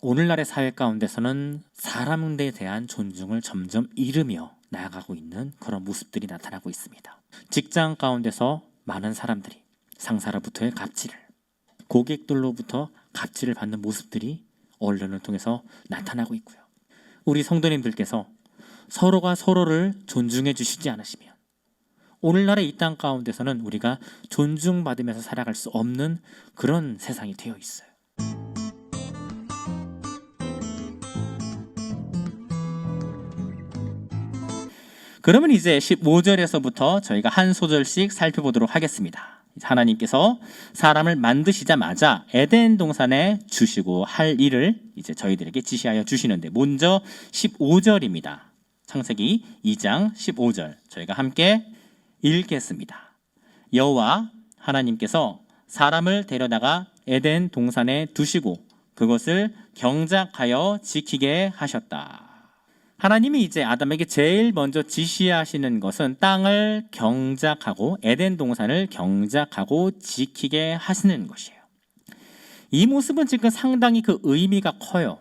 오늘날의 사회 가운데서는 사람에 대한 존중을 점점 잃으며 나아가고 있는 그런 모습들이 나타나고 있습니다. 직장 가운데서 많은 사람들이 상사로부터의 갑질을, 고객들로부터 갑질을 받는 모습들이 언론을 통해서 나타나고 있고요. 우리 성도님들께서 서로가 서로를 존중해 주시지 않으시면 오늘날의 이 땅 가운데서는 우리가 존중받으면서 살아갈 수 없는 그런 세상이 되어 있어요. 그러면 이제 15절에서부터 저희가 한 소절씩 살펴보도록 하겠습니다. 하나님께서 사람을 만드시자마자 에덴 동산에 주시고 할 일을 이제 저희들에게 지시하여 주시는데, 먼저 15절입니다. 창세기 2장 15절 저희가 함께 읽겠습니다. 여호와 하나님께서 사람을 데려다가 에덴 동산에 두시고 그것을 경작하여 지키게 하셨다. 하나님이 이제 아담에게 제일 먼저 지시하시는 것은 땅을 경작하고 에덴 동산을 경작하고 지키게 하시는 것이에요. 이 모습은 지금 상당히 그 의미가 커요.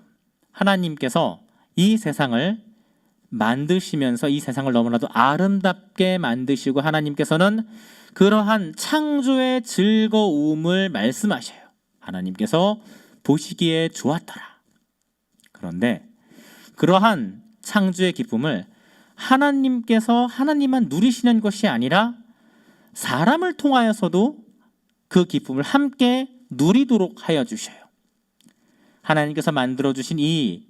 하나님께서 이 세상을 만드시면서 이 세상을 너무나도 아름답게 만드시고, 하나님께서는 그러한 창조의 즐거움을 말씀하셔요. 하나님께서 보시기에 좋았더라. 그런데 그러한 창조의 기쁨을 하나님께서 하나님만 누리시는 것이 아니라 사람을 통하여서도 그 기쁨을 함께 누리도록 하여 주셔요. 하나님께서 만들어주신 이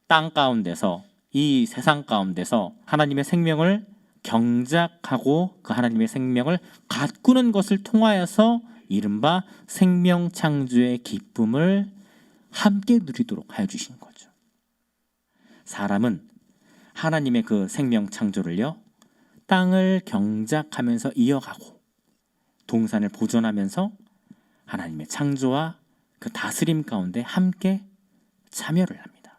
땅 가운데서, 이 세상 가운데서 하나님의 생명을 경작하고 그 하나님의 생명을 가꾸는 것을 통하여서 이른바 생명 창조의 기쁨을 함께 누리도록 하여 주신 거죠. 사람은 하나님의 그 생명 창조를요, 땅을 경작하면서 이어가고 동산을 보존하면서 하나님의 창조와 그 다스림 가운데 함께 참여를 합니다.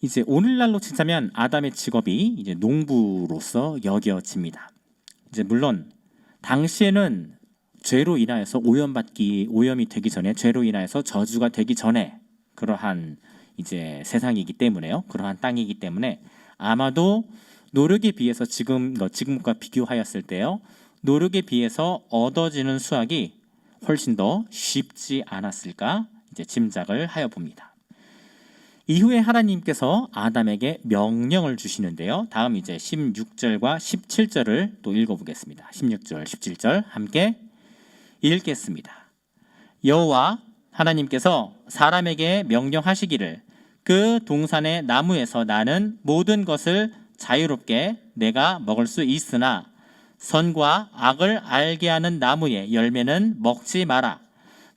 이제 오늘날로 치자면 아담의 직업이 이제 농부로서 여겨집니다. 이제 물론 당시에는 죄로 인하여서 오염이 되기 전에, 죄로 인하여서 저주가 되기 전에 그러한 세상이기 때문에요. 그러한 땅이기 때문에 아마도 노력에 비해서 지금과 비교하였을 때요, 노력에 비해서 얻어지는 수확이 훨씬 더 쉽지 않았을까 짐작을 하여 봅니다. 이후에 하나님께서 아담에게 명령을 주시는데요. 다음 16절과 17절을 또 읽어보겠습니다. 16절, 17절 함께 읽겠습니다. 여호와 하나님께서 사람에게 명령하시기를 그 동산의 나무에서 나는 모든 것을 자유롭게 내가 먹을 수 있으나 선과 악을 알게 하는 나무의 열매는 먹지 마라.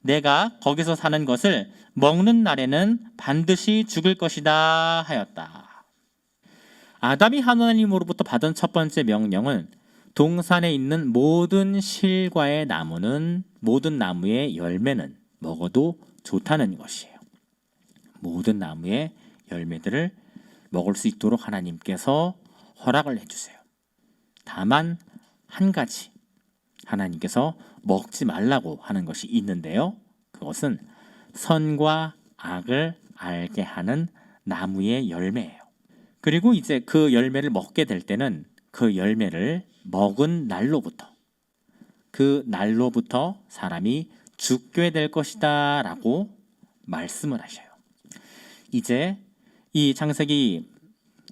내가 거기서 사는 것을 먹는 날에는 반드시 죽을 것이다 하였다. 아담이 하나님으로부터 받은 첫 번째 명령은 동산에 있는 모든 실과의 나무는, 모든 나무의 열매는 먹어도 좋다는 것이에요. 모든 나무의 열매들을 먹을 수 있도록 하나님께서 허락을 해주세요. 다만 한 가지 하나님께서 먹지 말라고 하는 것이 있는데요. 그것은 선과 악을 알게 하는 나무의 열매예요. 그리고 이제 그 열매를 먹게 될 때는 그 열매를 먹은 날로부터, 그 날로부터 사람이 죽게 될 것이다 라고 말씀을 하셔요. 이제 이 창세기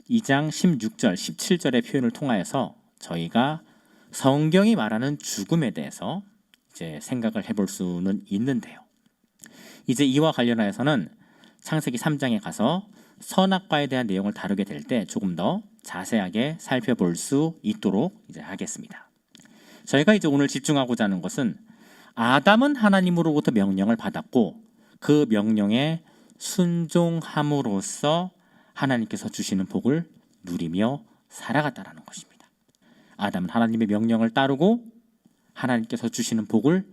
2장 16절, 17절의 표현을 통하여서 저희가 성경이 말하는 죽음에 대해서 생각을 해볼 수는 있는데요. 이제 이와 관련하여서는 창세기 3장에 가서 선악과에 대한 내용을 다루게 될 때 조금 더 자세하게 살펴볼 수 있도록 하겠습니다. 저희가 오늘 집중하고자 하는 것은 아담은 하나님으로부터 명령을 받았고 그 명령에 순종함으로써 하나님께서 주시는 복을 누리며 살아갔다라는 것입니다. 아담은 하나님의 명령을 따르고 하나님께서 주시는 복을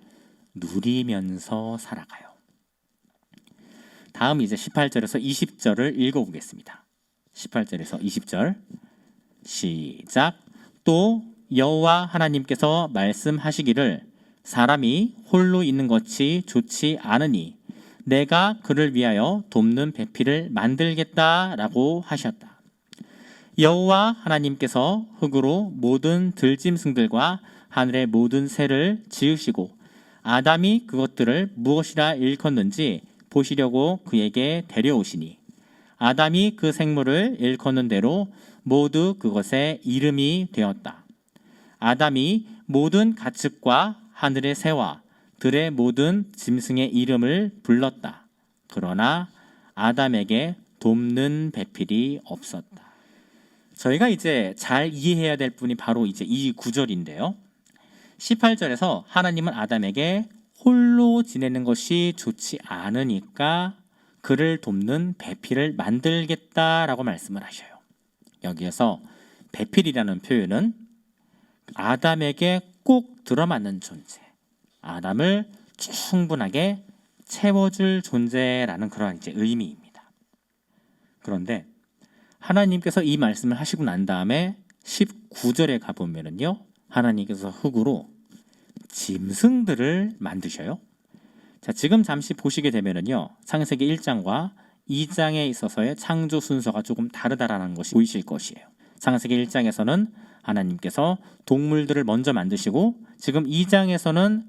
누리면서 살아가요. 다음 18절에서 20절을 읽어보겠습니다. 18절에서 20절 시작. 또 여호와 하나님께서 말씀하시기를 사람이 홀로 있는 것이 좋지 않으니 내가 그를 위하여 돕는 배필을 만들겠다라고 하셨다. 여호와 하나님께서 흙으로 모든 들짐승들과 하늘의 모든 새를 지으시고 아담이 그것들을 무엇이라 일컫는지 보시려고 그에게 데려오시니 아담이 그 생물을 일컫는 대로 모두 그것의 이름이 되었다. 아담이 모든 가축과 하늘의 새와 들의 모든 짐승의 이름을 불렀다. 그러나 아담에게 돕는 배필이 없었다. 저희가 이제 잘 이해해야 될 분이 바로 이제 이 구절인데요. 18절에서 하나님은 아담에게 홀로 지내는 것이 좋지 않으니까 그를 돕는 배필을 만들겠다라고 말씀을 하셔요. 여기에서 배필이라는 표현은 아담에게 꼭 들어맞는 존재, 아담을 충분하게 채워줄 존재라는 그런 이제 의미입니다. 그런데 하나님께서 이 말씀을 하시고 난 다음에 19절에 가보면은요, 하나님께서 흙으로 짐승들을 만드셔요. 자, 지금 잠시 보시게 되면은요, 창세기 1장과 2장에 있어서의 창조 순서가 조금 다르다라는 것이 보이실 것이에요. 창세기 1장에서는 하나님께서 동물들을 먼저 만드시고 지금 2장에서는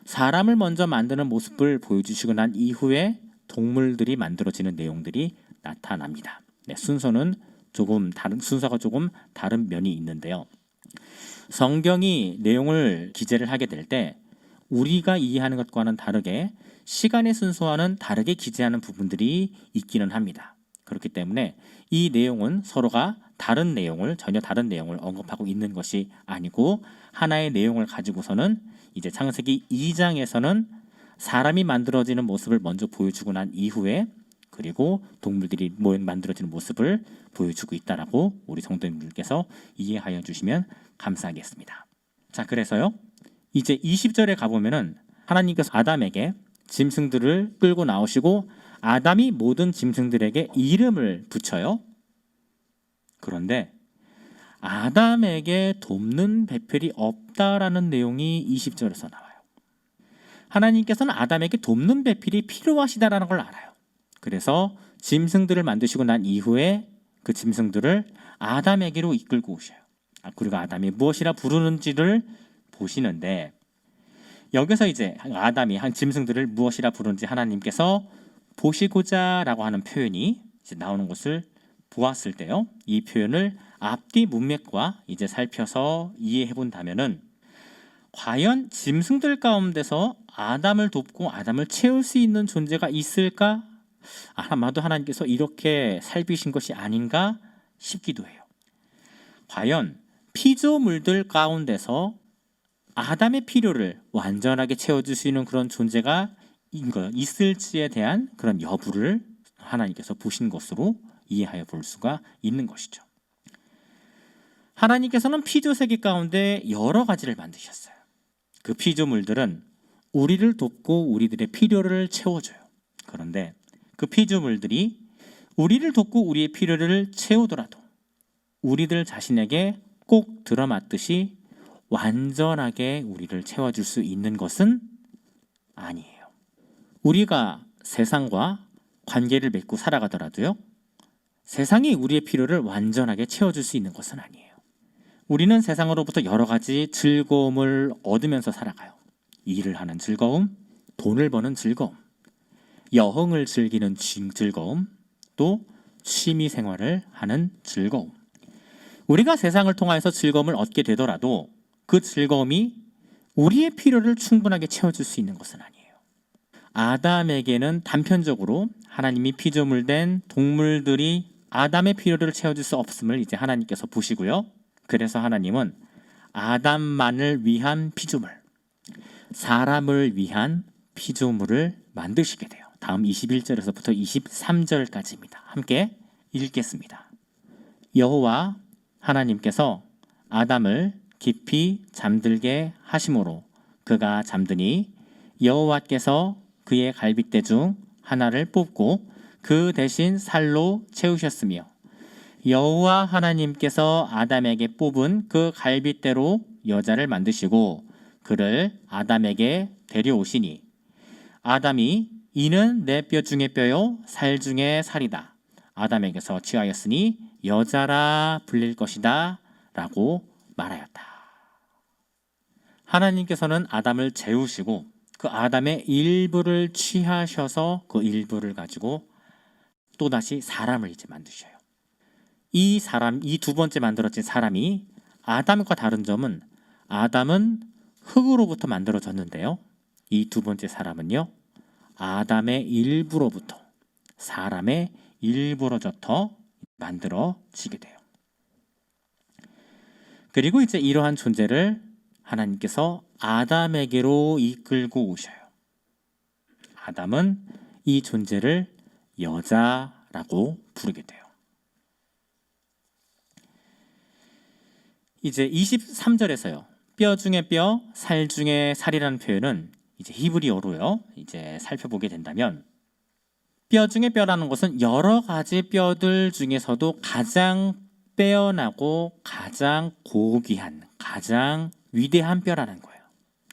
사람을 먼저 만드는 모습을 보여주시고 난 이후에 동물들이 만들어지는 내용들이 나타납니다. 네, 순서가 조금 다른 면이 있는데요. 성경이 내용을 기재를 하게 될 때 우리가 이해하는 것과는 다르게 시간의 순서와는 다르게 기재하는 부분들이 있기는 합니다. 그렇기 때문에 이 내용은 서로가 전혀 다른 내용을 언급하고 있는 것이 아니고 하나의 내용을 가지고서는 이제 창세기 2장에서는 사람이 만들어지는 모습을 먼저 보여주고 난 이후에 그리고 동물들이 만들어지는 모습을 보여주고 있다라고 우리 성도님들께서 이해하여 주시면 감사하겠습니다. 자, 그래서요, 이제 20절에 가보면은 하나님께서 아담에게 짐승들을 끌고 나오시고 아담이 모든 짐승들에게 이름을 붙여요. 그런데 아담에게 돕는 배필이 없다라는 내용이 20절에서 나와요. 하나님께서는 아담에게 돕는 배필이 필요하시다라는 걸 알아요. 그래서 짐승들을 만드시고 난 이후에 그 짐승들을 아담에게로 이끌고 오셔요. 그리고 아담이 무엇이라 부르는지를 보시는데 여기서 이제 아담이 한 짐승들을 무엇이라 부르는지 하나님께서 보시고자 라고 하는 표현이 이제 나오는 것을 보았을 때요, 이 표현을 앞뒤 문맥과 이제 살펴서 이해해 본다면은 과연 짐승들 가운데서 아담을 돕고 아담을 채울 수 있는 존재가 있을까? 아마도 하나님께서 이렇게 살피신 것이 아닌가 싶기도 해요. 과연 피조물들 가운데서 아담의 필요를 완전하게 채워줄 수 있는 그런 존재가 있을지에 대한 그런 여부를 하나님께서 보신 것으로 이해하여 볼 수가 있는 것이죠. 하나님께서는 피조세계 가운데 여러 가지를 만드셨어요. 그 피조물들은 우리를 돕고 우리들의 필요를 채워줘요. 그런데 그 피조물들이 우리를 돕고 우리의 필요를 채우더라도 우리들 자신에게 꼭 들어맞듯이 완전하게 우리를 채워줄 수 있는 것은 아니에요. 우리가 세상과 관계를 맺고 살아가더라도요, 세상이 우리의 필요를 완전하게 채워줄 수 있는 것은 아니에요. 우리는 세상으로부터 여러 가지 즐거움을 얻으면서 살아가요. 일을 하는 즐거움, 돈을 버는 즐거움, 여행을 즐기는 즐거움, 또 취미 생활을 하는 즐거움. 우리가 세상을 통하여서 즐거움을 얻게 되더라도 그 즐거움이 우리의 필요를 충분하게 채워줄 수 있는 것은 아니에요. 아담에게는 단편적으로 하나님이 피조물 된 동물들이 아담의 필요를 채워줄 수 없음을 이제 하나님께서 보시고요. 그래서 하나님은 아담만을 위한 피조물, 사람을 위한 피조물을 만드시게 돼요. 다음 21절에서부터 23절까지입니다. 함께 읽겠습니다. 여호와 하나님께서 아담을 깊이 잠들게 하심으로 그가 잠드니 여호와께서 그의 갈빗대 중 하나를 뽑고 그 대신 살로 채우셨으며 여호와 하나님께서 아담에게 뽑은 그 갈빗대로 여자를 만드시고 그를 아담에게 데려오시니 아담이 이는 내 뼈 중에 뼈요 살 중에 살이다. 아담에게서 취하였으니 여자라 불릴 것이다 라고 말하였다. 하나님께서는 아담을 재우시고 그 아담의 일부를 취하셔서 그 일부를 가지고 또다시 사람을 이제 만드셔요. 이 두 번째 만들어진 사람이 아담과 다른 점은 아담은 흙으로부터 만들어졌는데요. 이 두 번째 사람은요. 아담의 일부로부터 사람의 일부로부터 만들어지게 돼요. 그리고 이제 이러한 존재를 하나님께서 아담에게로 이끌고 오셔요. 아담은 이 존재를 여자라고 부르게 돼요. 이제 23절에서요. 뼈 중에 뼈, 살 중에 살이라는 표현은 이제 히브리어로요. 이제 살펴보게 된다면 뼈 중에 뼈라는 것은 여러 가지 뼈들 중에서도 가장 빼어나고 가장 고귀한, 가장 위대한 뼈라는 거예요.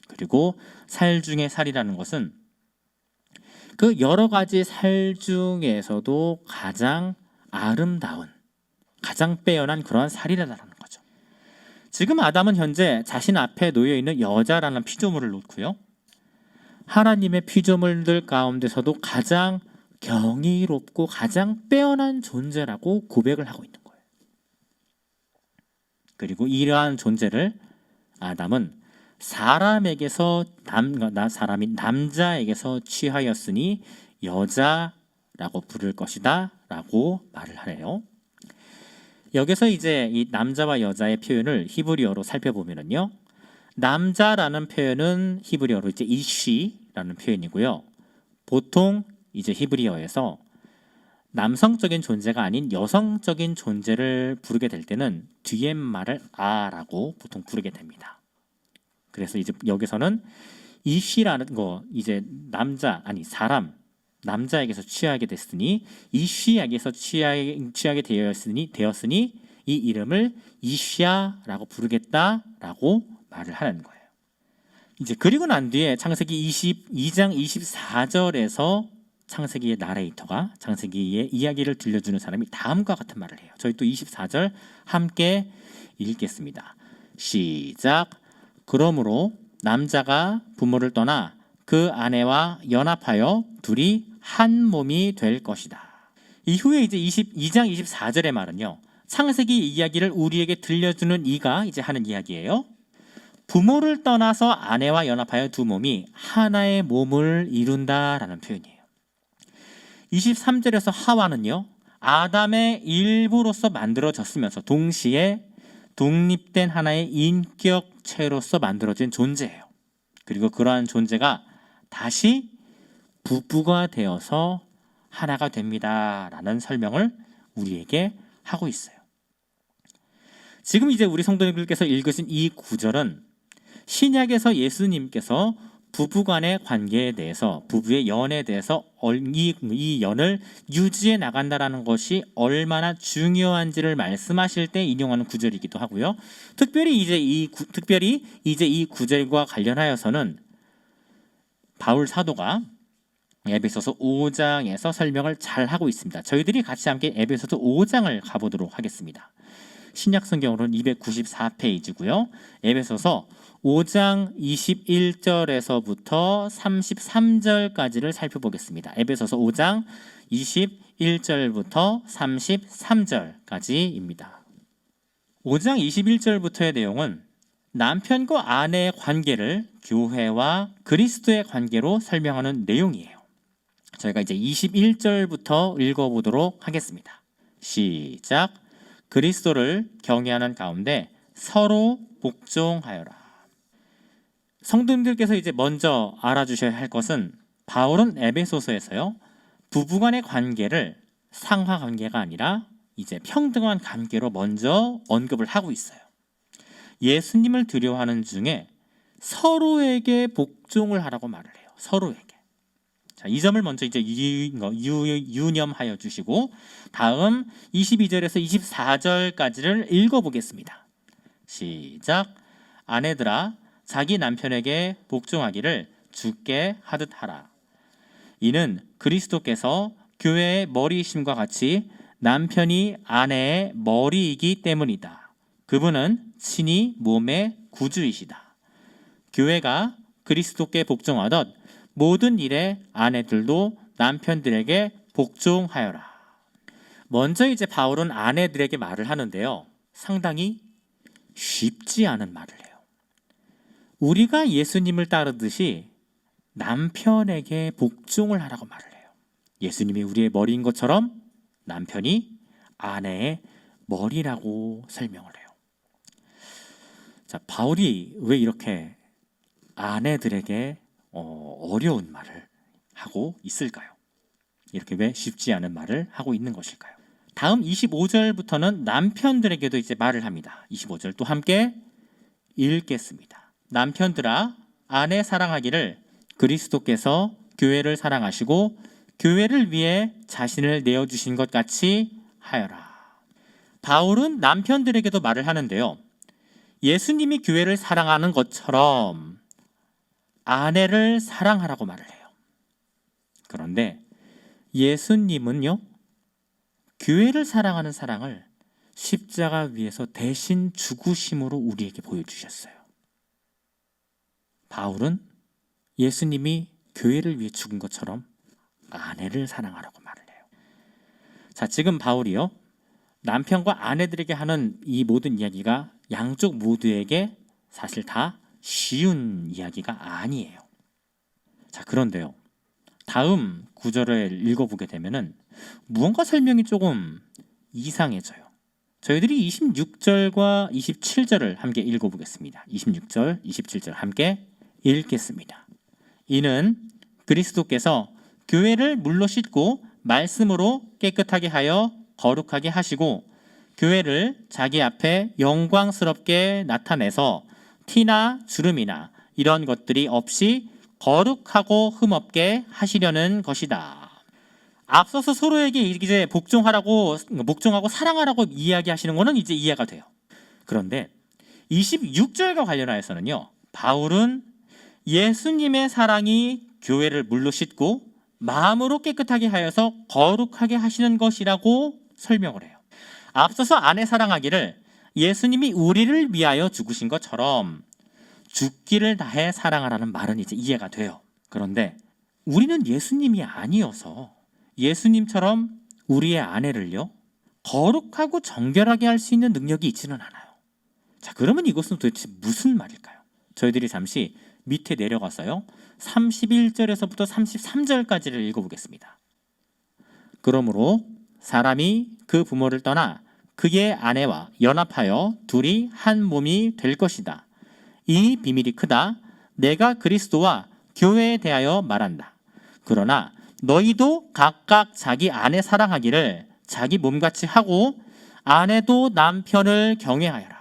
그리고 살 중에 살이라는 것은 그 여러 가지 살 중에서도 가장 아름다운, 가장 빼어난 그런 살이라는 거죠. 지금 아담은 현재 자신 앞에 놓여 있는 여자라는 피조물을 놓고요. 하나님의 피조물들 가운데서도 가장 경이롭고 가장 빼어난 존재라고 고백을 하고 있는 거예요. 그리고 이러한 존재를 아담은 사람이 남자에게서 취하였으니 여자라고 부를 것이다 라고 말을 하네요. 여기서 이제 이 남자와 여자의 표현을 히브리어로 살펴보면요. 남자라는 표현은 히브리어로 이제 이쉬라는 표현이고요. 보통 이제 히브리어에서 남성적인 존재가 아닌 여성적인 존재를 부르게 될 때는 뒤에 말을 아라고 보통 부르게 됩니다. 그래서 이제 여기서는 이쉬라는 거 이제 남자에게서 취하게 됐으니 이쉬에게서 취하게 되었으니 이 이름을 이쉬야라고 부르겠다라고 말을 하는 거예요. 이제 그리고 난 뒤에 창세기 22장 24절에서 창세기의 나레이터가 창세기의 이야기를 들려주는 사람이 다음과 같은 말을 해요. 저희 또 24절 함께 읽겠습니다. 시작. 그러므로 남자가 부모를 떠나 그 아내와 연합하여 둘이 한 몸이 될 것이다. 이후에 이제 22장 24절의 말은요. 창세기 이야기를 우리에게 들려주는 이가 이제 하는 이야기예요. 부모를 떠나서 아내와 연합하여 두 몸이 하나의 몸을 이룬다라는 표현이에요. 23절에서 하와는요. 아담의 일부로서 만들어졌으면서 동시에 독립된 하나의 인격체로서 만들어진 존재예요. 그리고 그러한 존재가 다시 부부가 되어서 하나가 됩니다라는 설명을 우리에게 하고 있어요. 지금 이제 우리 성도님들께서 읽으신 이 구절은 신약에서 예수님께서 부부간의 관계에 대해서 부부의 연에 대해서 이 연을 유지해 나간다라는 것이 얼마나 중요한지를 말씀하실 때 인용하는 구절이기도 하고요. 특별히 이제 이 구절과 관련하여서는 바울 사도가 에베소서 5장에서 설명을 잘 하고 있습니다. 저희들이 같이 함께 에베소서 5장을 가보도록 하겠습니다. 신약 성경으로는 294페이지고요. 에베소서 5장 21절에서부터 33절까지를 살펴보겠습니다. 에베소서 5장 21절부터 33절까지입니다. 5장 21절부터의 내용은 남편과 아내의 관계를 교회와 그리스도의 관계로 설명하는 내용이에요. 저희가 이제 21절부터 읽어보도록 하겠습니다. 시작. 그리스도를 경외하는 가운데 서로 복종하여라. 성도님들께서 이제 먼저 알아주셔야 할 것은 바울은 에베소서에서요. 부부간의 관계를 상하 관계가 아니라 이제 평등한 관계로 먼저 언급을 하고 있어요. 예수님을 두려워하는 중에 서로에게 복종을 하라고 말을 해요. 서로에게. 자, 이 점을 먼저 이제 유념하여 주시고 다음 22절에서 24절까지를 읽어보겠습니다. 시작. 아내들아 자기 남편에게 복종하기를 주께 하듯 하라. 이는 그리스도께서 교회의 머리이심과 같이 남편이 아내의 머리이기 때문이다. 그분은 친히 몸의 구주이시다. 교회가 그리스도께 복종하듯 모든 일에 아내들도 남편들에게 복종하여라. 먼저 이제 바울은 아내들에게 말을 하는데요. 상당히 쉽지 않은 말을 해요. 우리가 예수님을 따르듯이 남편에게 복종을 하라고 말을 해요. 예수님이 우리의 머리인 것처럼 남편이 아내의 머리라고 설명을 해요. 자, 바울이 왜 이렇게 아내들에게 어려운 말을 하고 있을까요? 이렇게 왜 쉽지 않은 말을 하고 있는 것일까요? 다음 25절부터는 남편들에게도 이제 말을 합니다. 25절 또 함께 읽겠습니다. 남편들아, 아내 사랑하기를 그리스도께서 교회를 사랑하시고 교회를 위해 자신을 내어주신 것 같이 하여라. 바울은 남편들에게도 말을 하는데요. 예수님이 교회를 사랑하는 것처럼 아내를 사랑하라고 말을 해요. 그런데 예수님은요, 교회를 사랑하는 사랑을 십자가 위에서 대신 죽으심으로 우리에게 보여주셨어요. 바울은 예수님이 교회를 위해 죽은 것처럼 아내를 사랑하라고 말을 해요. 자, 지금 바울이요, 남편과 아내들에게 하는 이 모든 이야기가 양쪽 모두에게 사실 다 쉬운 이야기가 아니에요. 자, 그런데요, 다음 구절을 읽어보게 되면은 무언가 설명이 조금 이상해져요. 저희들이 26절과 27절을 함께 읽어보겠습니다. 26절, 27절 함께 읽겠습니다. 이는 그리스도께서 교회를 물로 씻고 말씀으로 깨끗하게 하여 거룩하게 하시고 교회를 자기 앞에 영광스럽게 나타내서 티나 주름이나 이런 것들이 없이 거룩하고 흠없게 하시려는 것이다. 앞서서 서로에게 이제 복종하고 사랑하라고 이야기하시는 것은 이제 이해가 돼요. 그런데 26절과 관련하여서는요, 바울은 예수님의 사랑이 교회를 물로 씻고 마음으로 깨끗하게 하여서 거룩하게 하시는 것이라고 설명을 해요. 앞서서 아내 사랑하기를 예수님이 우리를 위하여 죽으신 것처럼 죽기를 다해 사랑하라는 말은 이제 이해가 돼요. 그런데 우리는 예수님이 아니어서 예수님처럼 우리의 아내를요, 거룩하고 정결하게 할 수 있는 능력이 있지는 않아요. 자, 그러면 이것은 도대체 무슨 말일까요? 저희들이 잠시 밑에 내려가서요, 31절에서부터 33절까지를 읽어보겠습니다. 그러므로 사람이 그 부모를 떠나 그의 아내와 연합하여 둘이 한 몸이 될 것이다. 이 비밀이 크다. 내가 그리스도와 교회에 대하여 말한다. 그러나 너희도 각각 자기 아내 사랑하기를 자기 몸같이 하고 아내도 남편을 경외하여라.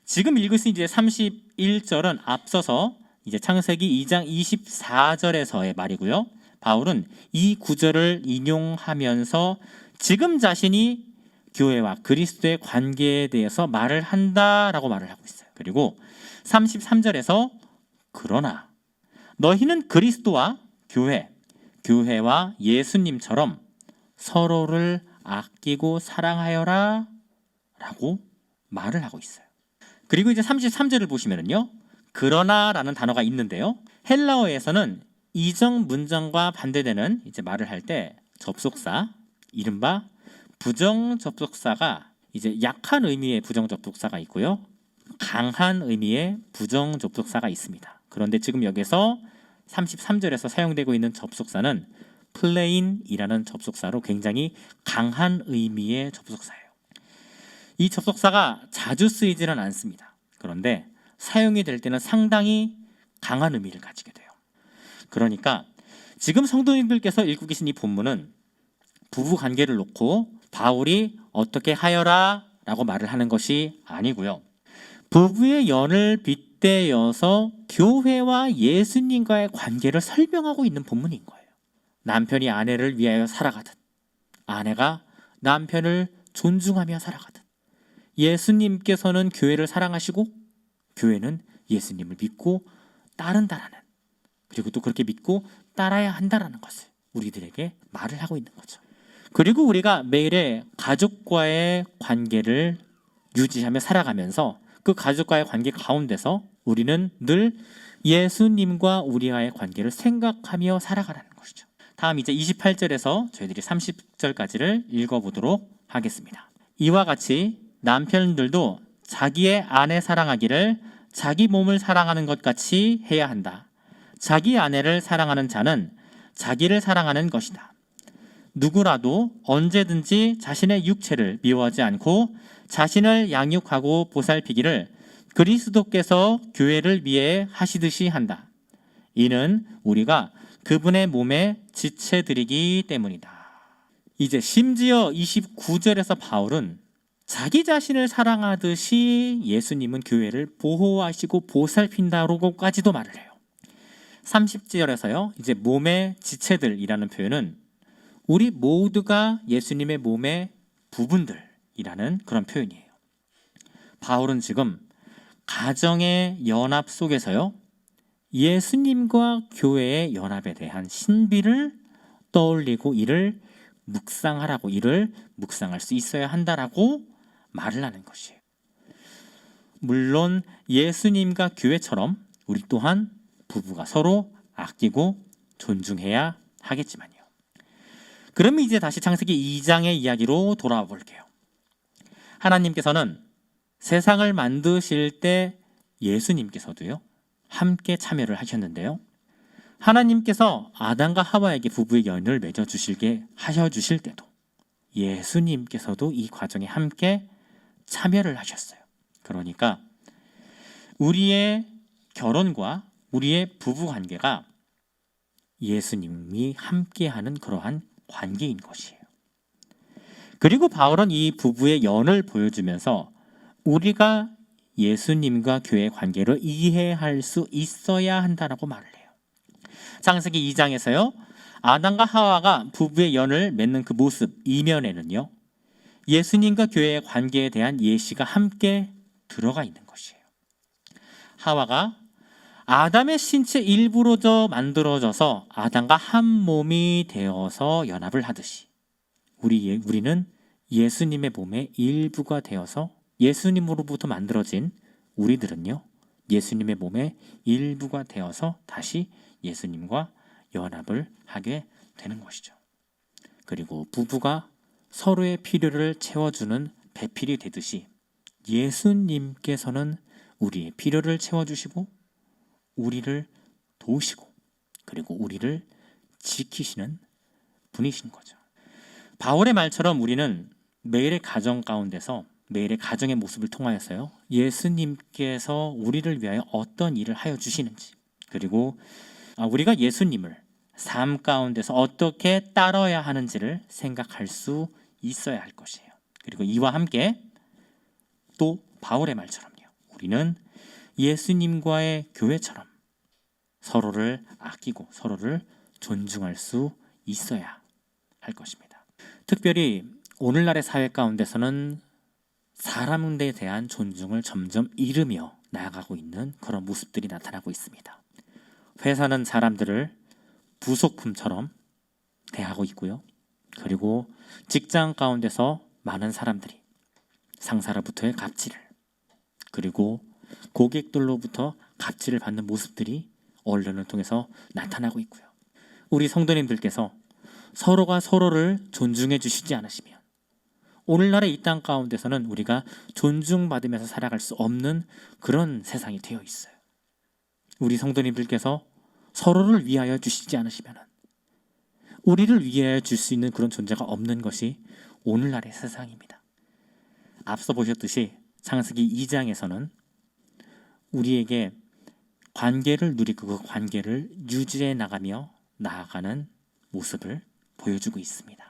지금 읽으신 이제 31절은 앞서서 이제 창세기 2장 24절에서의 말이고요. 바울은 이 구절을 인용하면서 지금 자신이 교회와 그리스도의 관계에 대해서 말을 한다라고 말을 하고 있어요. 그리고 33절에서 그러나 너희는 그리스도와 교회와 예수님처럼 서로를 아끼고 사랑하여라 라고 말을 하고 있어요. 그리고 이제 33절을 보시면은요, 그러나라는 단어가 있는데요, 헬라어에서는 이정 문장과 반대되는 이제 말을 할 때 접속사, 이른바 부정 접속사가 이제 약한 의미의 부정 접속사가 있고요, 강한 의미의 부정 접속사가 있습니다. 그런데 지금 여기서 33절에서 사용되고 있는 접속사는 plain이라는 접속사로 굉장히 강한 의미의 접속사예요. 이 접속사가 자주 쓰이지는 않습니다. 그런데 사용이 될 때는 상당히 강한 의미를 가지게 돼요. 그러니까 지금 성도님들께서 읽고 계신 이 본문은 부부 관계를 놓고 바울이 어떻게 하여라 라고 말을 하는 것이 아니고요, 부부의 연을 빗대어서 교회와 예수님과의 관계를 설명하고 있는 본문인 거예요. 남편이 아내를 위하여 살아가듯, 아내가 남편을 존중하며 살아가듯, 예수님께서는 교회를 사랑하시고 교회는 예수님을 믿고 따른다라는, 그리고 또 그렇게 믿고 따라야 한다라는 것을 우리들에게 말을 하고 있는 거죠. 그리고 우리가 매일의 가족과의 관계를 유지하며 살아가면서 그 가족과의 관계 가운데서 우리는 늘 예수님과 우리와의 관계를 생각하며 살아가라는 것이죠. 다음 이제 28절에서 저희들이 30절까지를 읽어보도록 하겠습니다. 이와 같이 남편들도 자기의 아내 사랑하기를 자기 몸을 사랑하는 것 같이 해야 한다. 자기 아내를 사랑하는 자는 자기를 사랑하는 것이다. 누구라도 언제든지 자신의 육체를 미워하지 않고 자신을 양육하고 보살피기를 그리스도께서 교회를 위해 하시듯이 한다. 이는 우리가 그분의 몸에 지체드리기 때문이다. 이제 심지어 29절에서 바울은 자기 자신을 사랑하듯이 예수님은 교회를 보호하시고 보살핀다고까지도 말을 해요. 30절에서요. 이제 몸의 지체들이라는 표현은 우리 모두가 예수님의 몸의 부분들이라는 그런 표현이에요. 바울은 지금 가정의 연합 속에서요. 예수님과 교회의 연합에 대한 신비를 떠올리고 이를 묵상하라고, 이를 묵상할 수 있어야 한다라고 말을 하는 것이에요. 물론 예수님과 교회처럼 우리 또한 부부가 서로 아끼고 존중해야 하겠지만요. 그러면 이제 다시 창세기 2장의 이야기로 돌아와 볼게요. 하나님께서는 세상을 만드실 때 예수님께서도요, 함께 참여를 하셨는데요. 하나님께서 아담과 하와에게 부부의 연을 맺어 주실게 하셔 주실 때도 예수님께서도 이 과정에 함께 참여를 하셨어요. 그러니까 우리의 결혼과 우리의 부부 관계가 예수님이 함께하는 그러한 관계인 것이에요. 그리고 바울은 이 부부의 연을 보여주면서 우리가 예수님과 교회의 관계를 이해할 수 있어야 한다라고 말을 해요. 창세기 2장에서요. 아담과 하와가 부부의 연을 맺는 그 모습 이면에는요. 예수님과 교회의 관계에 대한 예시가 함께 들어가 있는 것이에요. 하와가 아담의 신체 일부로 만들어져서 아담과 한 몸이 되어서 연합을 하듯이 우리는 예수님의 몸의 일부가 되어서 예수님으로부터 만들어진 우리들은요. 예수님의 몸의 일부가 되어서 다시 예수님과 연합을 하게 되는 것이죠. 그리고 부부가 서로의 필요를 채워주는 배필이 되듯이 예수님께서는 우리의 필요를 채워주시고 우리를 도우시고 그리고 우리를 지키시는 분이신 거죠. 바울의 말처럼 우리는 매일의 가정 가운데서 매일의 가정의 모습을 통하여서요. 예수님께서 우리를 위하여 어떤 일을 하여 주시는지 그리고 우리가 예수님을 삶 가운데서 어떻게 따라야 하는지를 생각할 수 있어야 할 것이에요. 그리고 이와 함께 또 바울의 말처럼요. 우리는 예수님과의 교회처럼 서로를 아끼고 서로를 존중할 수 있어야 할 것입니다. 특별히 오늘날의 사회 가운데서는 사람에 대한 존중을 점점 잃으며 나아가고 있는 그런 모습들이 나타나고 있습니다. 회사는 사람들을 부속품처럼 대하고 있고요. 그리고 직장 가운데서 많은 사람들이 상사로부터의 갑질을 그리고 고객들로부터 갑질을 받는 모습들이 언론을 통해서 나타나고 있고요. 우리 성도님들께서 서로가 서로를 존중해 주시지 않으시면 오늘날의 이 땅 가운데서는 우리가 존중받으면서 살아갈 수 없는 그런 세상이 되어 있어요. 우리 성도님들께서 서로를 위하여 주시지 않으시면 우리를 위하여 줄 수 있는 그런 존재가 없는 것이 오늘날의 세상입니다. 앞서 보셨듯이 창세기 2장에서는 우리에게 관계를 누리고 그 관계를 유지해 나가며 나아가는 모습을 보여주고 있습니다.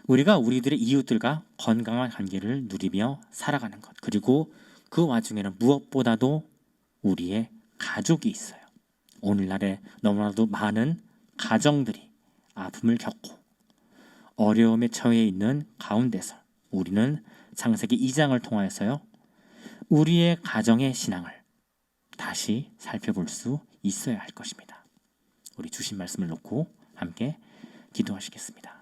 우리가 우리들의 이웃들과 건강한 관계를 누리며 살아가는 것 그리고 그 와중에는 무엇보다도 우리의 가족이 있어요. 오늘날에 너무나도 많은 가정들이 아픔을 겪고 어려움에 처해 있는 가운데서 우리는 창세기 2장을 통하여서요. 우리의 가정의 신앙을 다시 살펴볼 수 있어야 할 것입니다. 우리 주신 말씀을 놓고 함께 기도하시겠습니다.